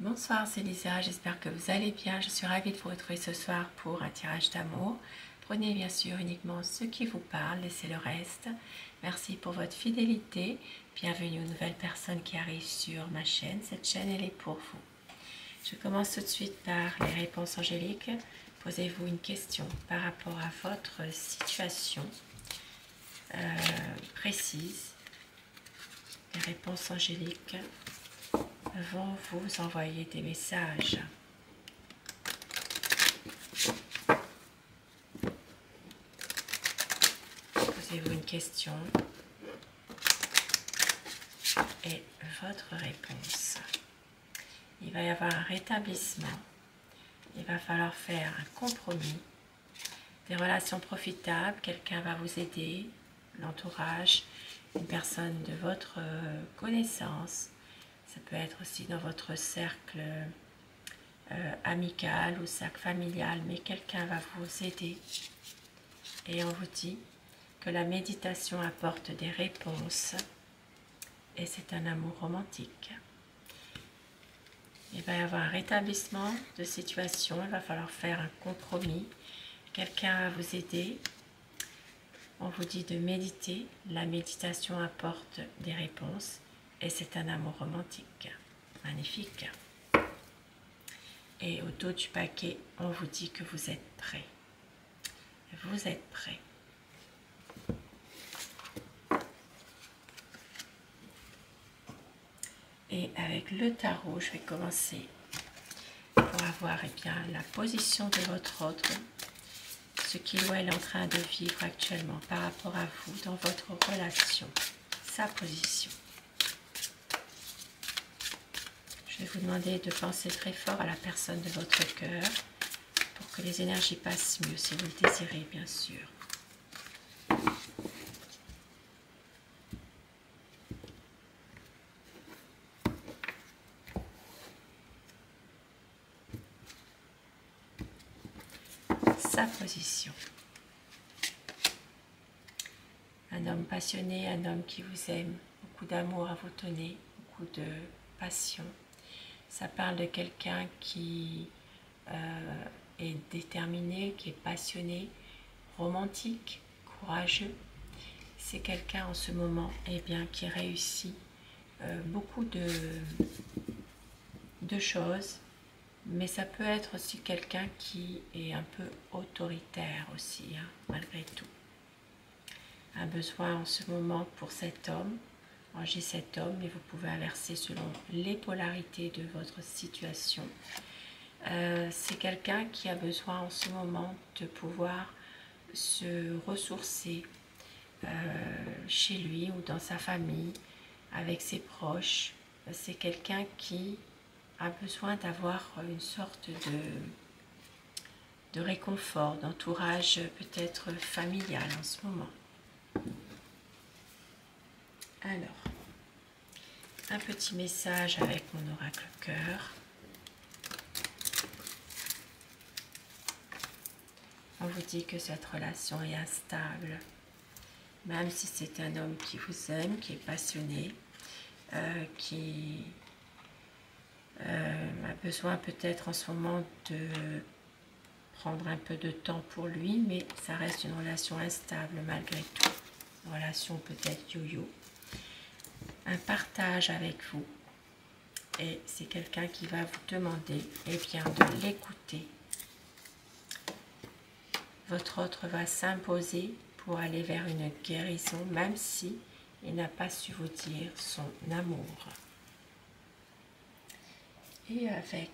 Bonsoir, c'est Lisa, j'espère que vous allez bien. Je suis ravie de vous retrouver ce soir pour un tirage d'amour. Prenez bien sûr uniquement ce qui vous parle, laissez le reste. Merci pour votre fidélité. Bienvenue aux nouvelles personnes qui arrivent sur ma chaîne. Cette chaîne, elle est pour vous. Je commence tout de suite par les réponses angéliques. Posez-vous une question par rapport à votre situation précise. Les réponses angéliques vont vous envoyer des messages. Posez-vous une question et votre réponse. Il va y avoir un rétablissement. Il va falloir faire un compromis. Des relations profitables, quelqu'un va vous aider, l'entourage, une personne de votre connaissance. Ça peut être aussi dans votre cercle amical ou cercle familial, mais quelqu'un va vous aider. Et on vous dit que la méditation apporte des réponses et c'est un amour romantique. Il va y avoir un rétablissement de situation, il va falloir faire un compromis. Quelqu'un va vous aider. On vous dit de méditer, la méditation apporte des réponses. Et c'est un amour romantique, magnifique. Et au dos du paquet, on vous dit que vous êtes prêts. Vous êtes prêts. Et avec le tarot, je vais commencer pour avoir la position de votre autre, ce qu'il ou elle est en train de vivre actuellement par rapport à vous dans votre relation, sa position. Je vais vous demander de penser très fort à la personne de votre cœur pour que les énergies passent mieux, si vous le désirez, bien sûr. Sa position. Un homme passionné, un homme qui vous aime, beaucoup d'amour à vous donner, beaucoup de passion. Ça parle de quelqu'un qui est déterminé, qui est passionné, romantique, courageux. C'est quelqu'un en ce moment qui réussit beaucoup de choses, mais ça peut être aussi quelqu'un qui est un peu autoritaire aussi, hein, malgré tout. Un besoin en ce moment pour cet homme. J'ai cet homme, mais vous pouvez inverser selon les polarités de votre situation. C'est quelqu'un qui a besoin en ce moment de pouvoir se ressourcer chez lui ou dans sa famille, avec ses proches. C'est quelqu'un qui a besoin d'avoir une sorte de réconfort, d'entourage peut-être familial en ce moment. Alors, un petit message avec mon oracle cœur. On vous dit que cette relation est instable, même si c'est un homme qui vous aime, qui est passionné, qui a besoin peut-être en ce moment de prendre un peu de temps pour lui, mais ça reste une relation instable malgré tout. Une relation peut-être yo-yo. Un partage avec vous et c'est quelqu'un qui va vous demander de l'écouter. Votre autre va s'imposer pour aller vers une guérison, même si il n'a pas su vous dire son amour. Et avec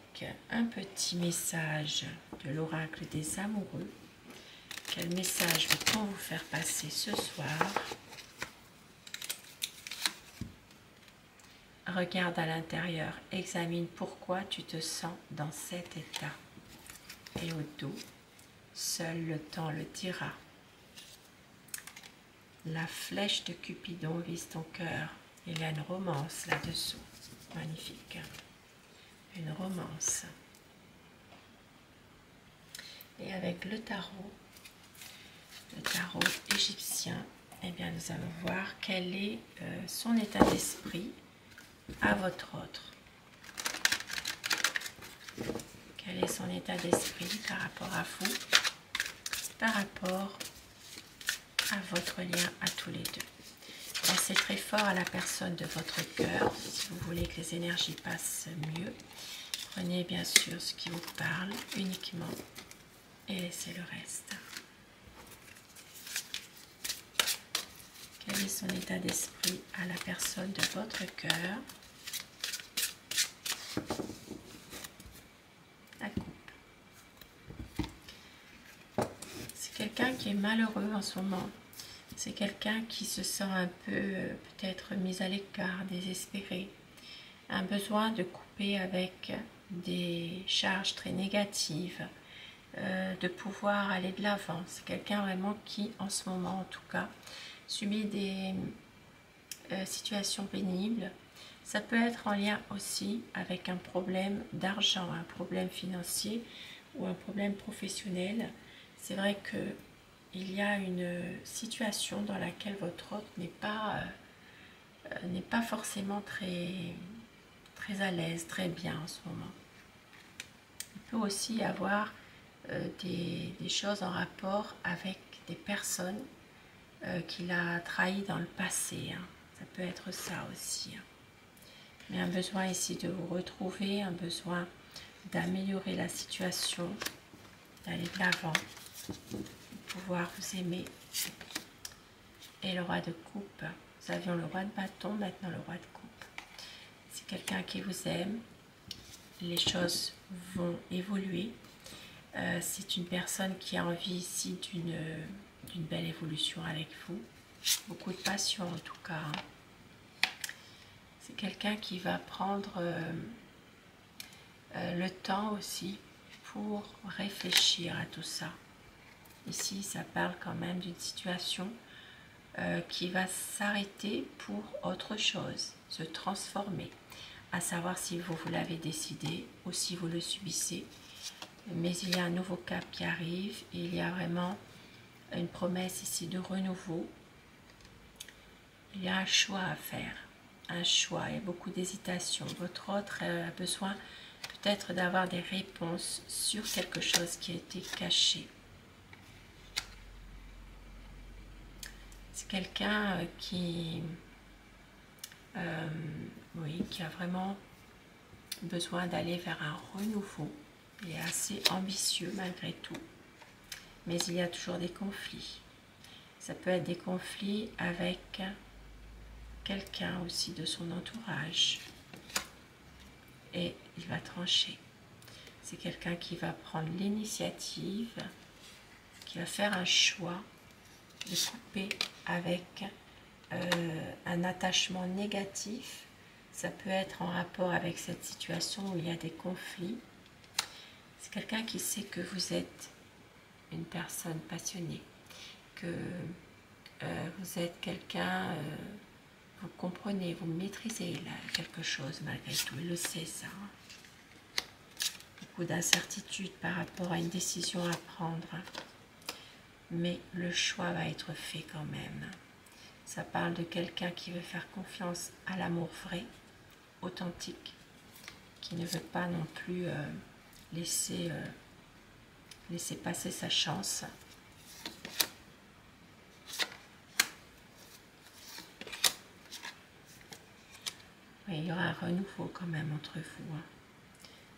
un petit message de l'oracle des amoureux, quel message veut-on vous faire passer ce soir? Regarde à l'intérieur, examine pourquoi tu te sens dans cet état. Et au dos, seul le temps le dira. La flèche de Cupidon vise ton cœur. Il y a une romance là-dessous. Magnifique. Une romance. Et avec le tarot égyptien, nous allons voir quel est son état d'esprit à votre autre. son état d'esprit par rapport à vous, par rapport à votre lien à tous les deux. Pensez très fort à la personne de votre cœur, si vous voulez que les énergies passent mieux. Prenez bien sûr ce qui vous parle uniquement et laissez le reste. Quel est son état d'esprit à la personne de votre cœur? La coupe. C'est quelqu'un qui est malheureux en ce moment. C'est quelqu'un qui se sent un peu peut-être mis à l'écart, désespéré. Un besoin de couper avec des charges très négatives, de pouvoir aller de l'avant. C'est quelqu'un vraiment qui, en ce moment en tout cas, subit des situations pénibles. Ça peut être en lien aussi avec un problème d'argent, un problème financier ou un problème professionnel. C'est vrai que il y a une situation dans laquelle votre hôte n'est pas forcément très à l'aise, très bien en ce moment. Il peut aussi y avoir des choses en rapport avec des personnes qu'il a trahies dans le passé. Hein. Ça peut être ça aussi. Hein. Mais un besoin ici de vous retrouver, un besoin d'améliorer la situation, d'aller de l'avant, de pouvoir vous aimer. Et le roi de coupe, nous avions le roi de bâton, maintenant le roi de coupe. C'est quelqu'un qui vous aime, les choses vont évoluer. C'est une personne qui a envie ici d'une belle évolution avec vous. Beaucoup de passion en tout cas. C'est quelqu'un qui va prendre le temps aussi pour réfléchir à tout ça. Ici, ça parle quand même d'une situation qui va s'arrêter pour autre chose, se transformer. À savoir si vous l'avez décidé ou si vous le subissez. Mais il y a un nouveau cap qui arrive et il y a vraiment une promesse ici de renouveau. Il y a un choix à faire, un choix, il y a beaucoup d'hésitation. Votre autre a besoin peut-être d'avoir des réponses sur quelque chose qui a été caché. C'est quelqu'un qui a vraiment besoin d'aller vers un renouveau. Il est assez ambitieux malgré tout, mais il y a toujours des conflits. Ça peut être des conflits avec quelqu'un aussi de son entourage et il va trancher. C'est quelqu'un qui va prendre l'initiative, qui va faire un choix de couper avec un attachement négatif. Ça peut être en rapport avec cette situation où il y a des conflits. C'est quelqu'un qui sait que vous êtes une personne passionnée, que vous êtes quelqu'un, vous comprenez, vous maîtrisez là, quelque chose malgré tout, il le sait ça. Beaucoup d'incertitudes par rapport à une décision à prendre, mais le choix va être fait quand même. Ça parle de quelqu'un qui veut faire confiance à l'amour vrai, authentique, qui ne veut pas non plus laisser passer sa chance. Oui, il y aura un renouveau quand même entre vous. Hein.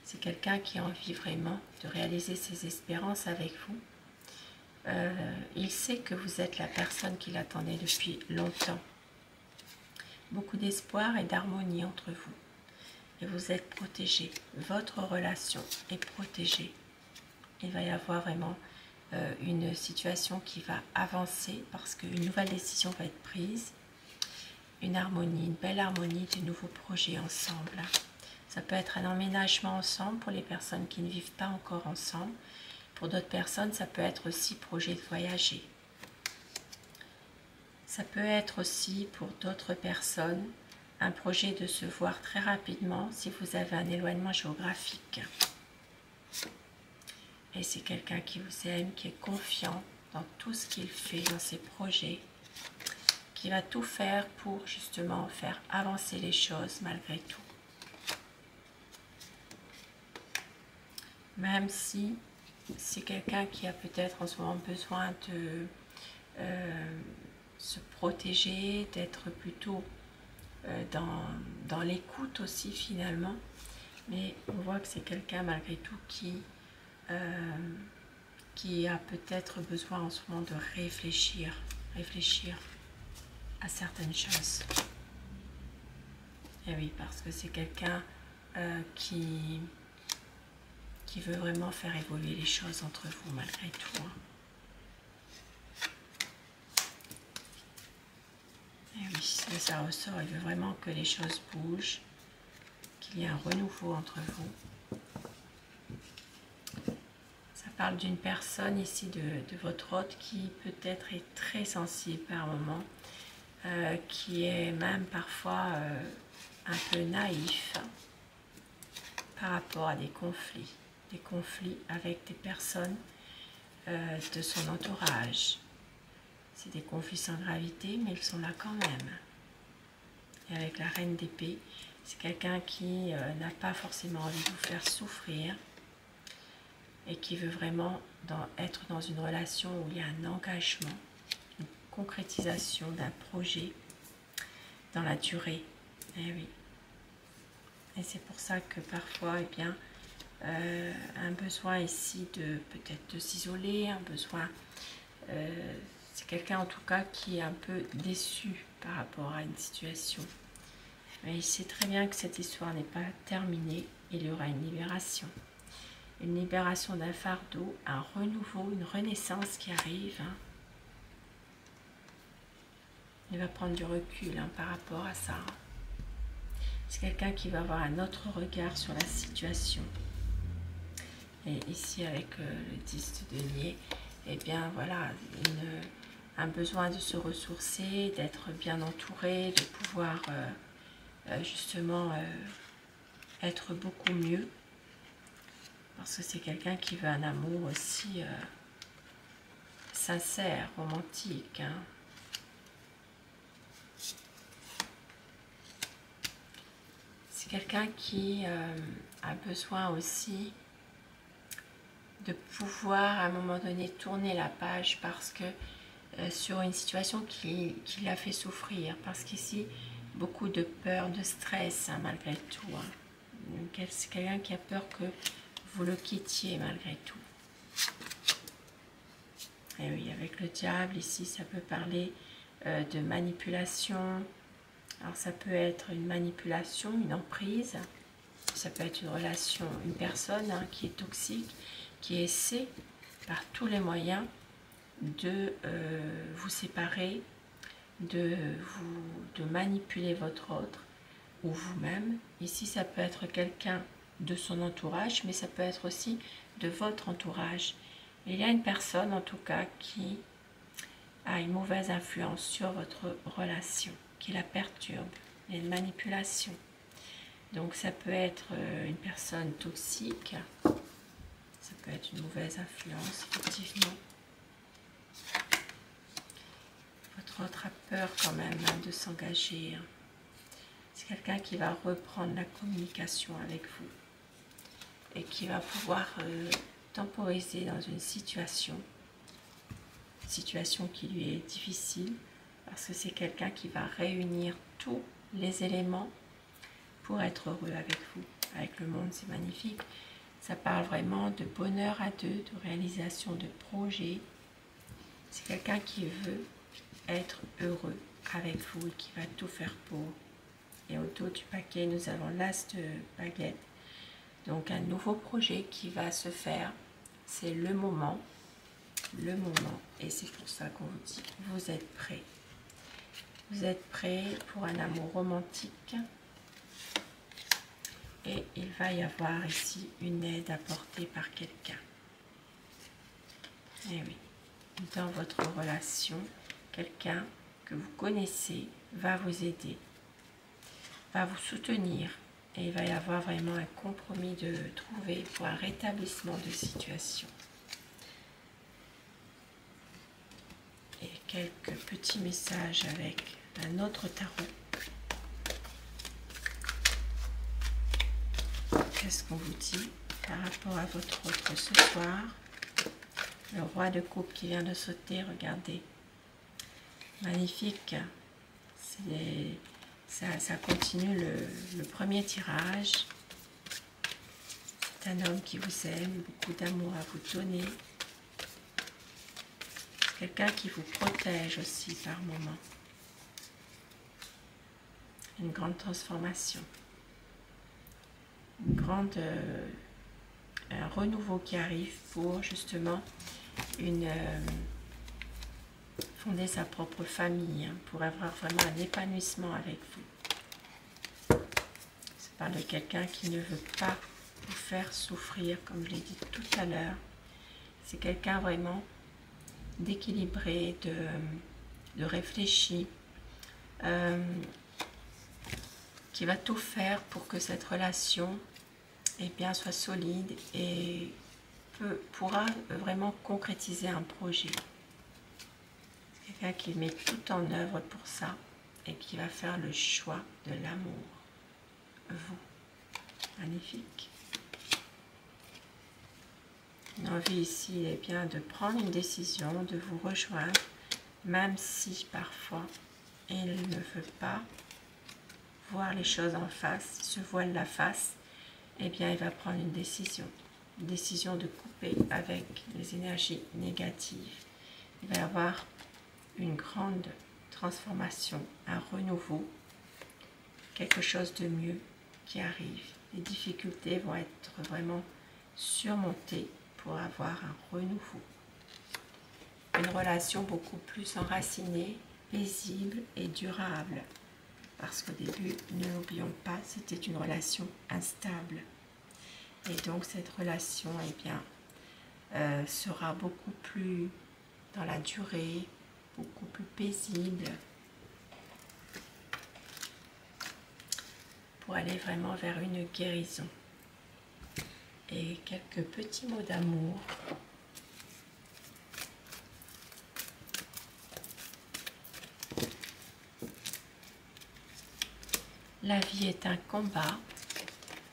C'est quelqu'un qui a envie vraiment de réaliser ses espérances avec vous. Il sait que vous êtes la personne qu'il attendait depuis longtemps. Beaucoup d'espoir et d'harmonie entre vous. Et vous êtes protégés. Votre relation est protégée. Il va y avoir vraiment une situation qui va avancer parce qu'une nouvelle décision va être prise. Une harmonie, une belle harmonie de nouveaux projets ensemble. Ça peut être un emménagement ensemble pour les personnes qui ne vivent pas encore ensemble. Pour d'autres personnes, ça peut être aussi projet de voyager. Ça peut être aussi pour d'autres personnes un projet de se voir très rapidement si vous avez un éloignement géographique. Et c'est quelqu'un qui vous aime, qui est confiant dans tout ce qu'il fait, dans ses projets, qui va tout faire pour justement faire avancer les choses malgré tout. même si c'est quelqu'un qui a peut-être en ce moment besoin de se protéger, d'être plutôt dans l'écoute aussi finalement. Mais on voit que c'est quelqu'un malgré tout qui a peut-être besoin en ce moment de réfléchir à certaines choses. Et oui, parce que c'est quelqu'un qui veut vraiment faire évoluer les choses entre vous malgré tout. Et oui, ça ressort, il veut vraiment que les choses bougent, qu'il y ait un renouveau entre vous. Ça parle d'une personne ici de votre hôte qui peut-être est très sensible par moment, qui est même parfois un peu naïf par rapport à des conflits avec des personnes de son entourage. C'est des conflits sans gravité, mais ils sont là quand même. Et avec la reine d'épée, c'est quelqu'un qui n'a pas forcément envie de vous faire souffrir et qui veut vraiment être dans une relation où il y a un engagement, une concrétisation d'un projet dans la durée. Et oui. Et c'est pour ça que parfois, eh bien, un besoin ici de peut-être de s'isoler, un besoin... c'est quelqu'un en tout cas qui est un peu déçu par rapport à une situation. Mais il sait très bien que cette histoire n'est pas terminée. Il y aura une libération. Une libération d'un fardeau, un renouveau, une renaissance qui arrive. Il va prendre du recul par rapport à ça. C'est quelqu'un qui va avoir un autre regard sur la situation. Et ici avec le 10 de denier, eh bien voilà, un besoin de se ressourcer, d'être bien entouré, de pouvoir justement être beaucoup mieux. Parce que c'est quelqu'un qui veut un amour aussi sincère, romantique. C'est quelqu'un qui a besoin aussi de pouvoir à un moment donné tourner la page parce que sur une situation qui l'a fait souffrir. Parce qu'ici, beaucoup de peur, de stress malgré tout. C'est quelqu'un qui a peur que vous le quittiez malgré tout. Et oui, avec le diable, ici, ça peut parler de manipulation. Alors, ça peut être une manipulation, une emprise. Ça peut être une relation, une personne qui est toxique, qui essaie par tous les moyens de vous séparer, de manipuler votre autre ou vous-même. Ici, ça peut être quelqu'un de son entourage, mais ça peut être aussi de votre entourage. Il y a une personne, en tout cas, qui a une mauvaise influence sur votre relation, qui la perturbe. Il y a une manipulation. Donc, ça peut être une personne toxique. Ça peut être une mauvaise influence, effectivement. Votre autre a peur quand même de s'engager. C'est quelqu'un qui va reprendre la communication avec vous et qui va pouvoir temporiser dans une situation qui lui est difficile parce que c'est quelqu'un qui va réunir tous les éléments pour être heureux avec vous. Avec le monde, c'est magnifique. Ça parle vraiment de bonheur à deux, de réalisation de projets. C'est quelqu'un qui veut être heureux avec vous et qui va tout faire pour. Et au dos du paquet, nous avons l'as de baguette. Donc un nouveau projet qui va se faire. C'est le moment. Et c'est pour ça qu'on vous dit, vous êtes prêts. Vous êtes prêts pour un amour romantique. Et il va y avoir ici une aide apportée par quelqu'un. Et oui, dans votre relation, quelqu'un que vous connaissez va vous aider, va vous soutenir. Et il va y avoir vraiment un compromis de trouver pour un rétablissement de situation. Et quelques petits messages avec un autre tarot. Qu'est-ce qu'on vous dit? par rapport à votre autre ce soir. Le roi de coupe qui vient de sauter, regardez. Magnifique. Ça continue le premier tirage. C'est un homme qui vous aime, beaucoup d'amour à vous donner. C'est quelqu'un qui vous protège aussi par moments. Une grande transformation. Un renouveau qui arrive pour justement fonder sa propre famille, hein, pour avoir vraiment un épanouissement avec vous. Ça parle de quelqu'un qui ne veut pas vous faire souffrir, comme je l'ai dit tout à l'heure. C'est quelqu'un vraiment d'équilibré, de réfléchi, qui va tout faire pour que cette relation soit solide et pourra vraiment concrétiser un projet. C'est quelqu'un qui met tout en œuvre pour ça et qui va faire le choix de l'amour. Vous. Magnifique. Une envie ici de prendre une décision, de vous rejoindre, même si parfois il ne veut pas voir les choses en face, se voile la face, il va prendre une décision de couper avec les énergies négatives. Il va y avoir une grande transformation, un renouveau, quelque chose de mieux qui arrive. Les difficultés vont être vraiment surmontées pour avoir un renouveau. Une relation beaucoup plus enracinée, paisible et durable. Parce qu'au début, ne l'oublions pas, c'était une relation instable. Et donc cette relation sera beaucoup plus dans la durée, beaucoup plus paisible, pour aller vraiment vers une guérison. Et quelques petits mots d'amour. La vie est un combat.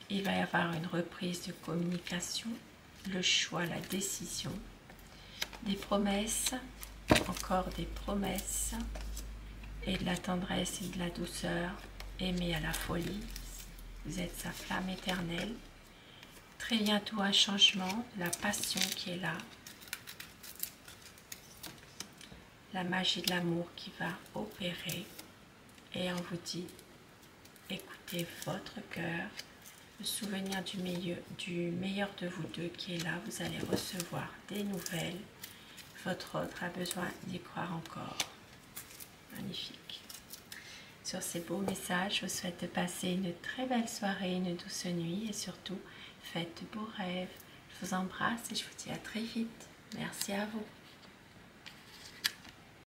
Il va y avoir une reprise de communication, le choix, la décision, des promesses, encore des promesses, et de la tendresse et de la douceur, aimer à la folie. Vous êtes sa flamme éternelle. Très bientôt un changement, de la passion qui est là. La magie de l'amour qui va opérer. Et on vous dit, écoutez votre cœur, le souvenir du meilleur de vous deux qui est là. Vous allez recevoir des nouvelles. Votre autre a besoin d'y croire encore. Magnifique. Sur ces beaux messages, je vous souhaite de passer une très belle soirée, une douce nuit et surtout, faites de beaux rêves. Je vous embrasse et je vous dis à très vite. Merci à vous.